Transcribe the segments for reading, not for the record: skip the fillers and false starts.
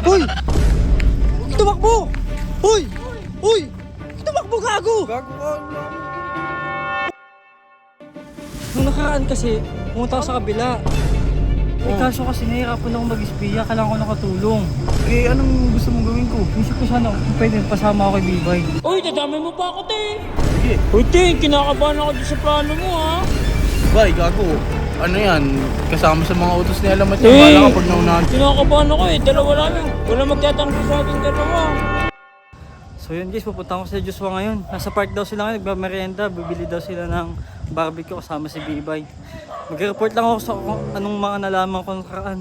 Hoy! Tumakbo! Hoy! Hoy! Tumakbo, gago! Gago ka. Nung nakaraan kasi, pumunta ako sa kabila. Eh kaso kasi nahihirapan akong mag-espiya, kailangan ko nakatulong. Eh, anong gusto mong gawin ko? Isip ko sana kung pwede pasama ako kay Bibay. Uy, dadami mo pa ako, te. Sige. Uy, te, kinakabahan ako dyan sa plano mo, ha. Bay, gago. Ano yan? Kasama sa mga utos ni Alamat Eh. yung bala kapag naunahan. Kinakabahan ako, eh. Dalawa lang. Wala magtatanggol sa ating dalawa. So yun guys, pupunta ako sa Joshua ngayon. Nasa park daw sila ngayon, nagmamerienda. Bibili daw sila ng barbecue kasama si Bibay. Mag-report lang ako sa kung anong mga nalaman ko nakaraan.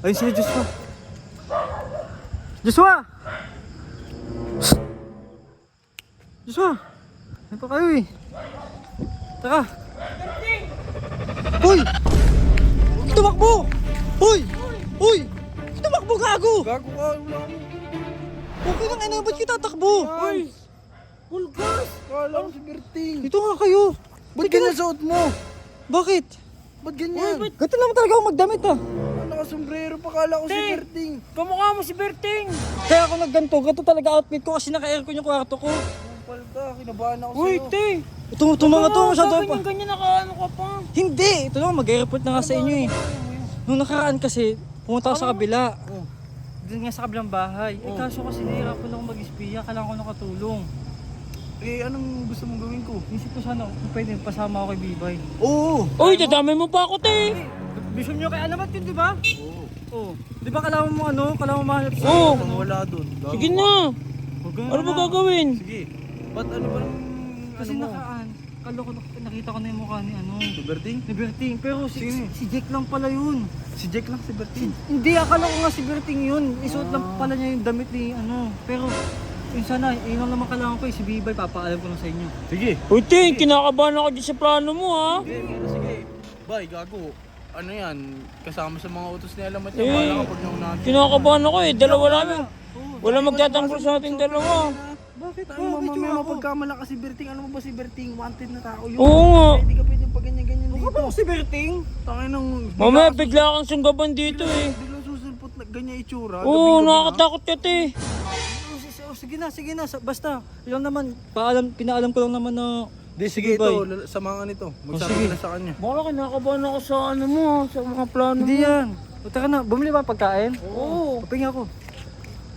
Ayun sila Joshua. Joshua! Psst! Joshua! Ano pa kayo eh? Tara! Hoy! Tumakbo! Hoy! Hoy! Tumakbo, gago! Gago ka. Wala akong... Okay lang, ina, ba't kayo tatakbo? Uy! Bulgas! Kala ko si Berting. Dito nga kayo. Ba't ganyan suot mo? Bakit? Ba't ganyan? Ganito naman talaga ako magdamit ah. Nakasombrero pa, kala ko si Te. Berting. Kamukha mo si Berting. Kaya ako nagganto, ganito talaga outfit ko kasi naka-aircon yung kwarto ko. Kumpal ka, kinabahan ako Uy, sa'yo. te. Ito mga to, masyado pa. Ganyan nakaano ka pa. Hindi, ito naman, mag-report na nga sa inyo eh. Nung nakaraan kasi, pumunta ako sa kabila. Oh. Doon nga sa kabilang bahay. Eh kaso kasi nahihirapan ako mag-espiya, kailangan ko nakatulong. Eh, anong gusto mong gawin ko? Isip ko sana kung pwede pasama ako kay Bibay. Oo! Uy, dadami mo pa ako, te. Vision nyo kay Alamat yun, di ba? Oo. Oo. Di ba kailangan mo ano, kailangan mo mahanap siya? Oo. Ano wala doon? Gago Sige ka. na. Huwag ganun Ano ba na. gagawin? Sige. Ba't ano ba ng... Kasi ano mo? nakaraan, nakita ko na yung mukha ni ano. Si Berting? Ni Berting, pero Sino? si Jack lang pala yun. Si Jack lang si Berting. Hindi, akala ko nga si Berting yun. Isuot lang pala niya yung damit ni ano. Pero, yun sana, yun lang naman kailangan ko eh, si Bibay, papaalam ko lang sa inyo. Sige. Uy, te, kinakabahan ako dyan sa plano mo, ha. Sige, pero sige. Bay, gago. Ano yan? Kasama sa mga utos ni Alamat yung Eh. bala kapag naunahan. Kinakabahan ako, eh. Dalawa lang. Wala magtatanggol sa ating dalawa. Bakit? Ano Bakit yung mamaya ako? mapagkamala ka si Berting? Ano mo ba si Berting? Wanted na tao yun. Oo nga. Hindi ka pwedeng pag ganyan-ganyan Huwag dito. ba ako si Berting? Tangin ng... Mamaya, bigla kang sunggaban dito, eh. Biglang susulpot na ganyan itsura. Oo, Gabi-gabi na. nakakatakot ka, te. Sige na, sige na. Basta, yun lang naman, pinaalam ko lang naman na... Di, sige ito. Bye. Samahan ito. sige. Magsabi ka na sa kanya. Baka kinakabahan ako sa ano mo, ha, sa mga plano Hindi mo. yan. O tara na, bumili ba pagkain? Oo. Papinga ako.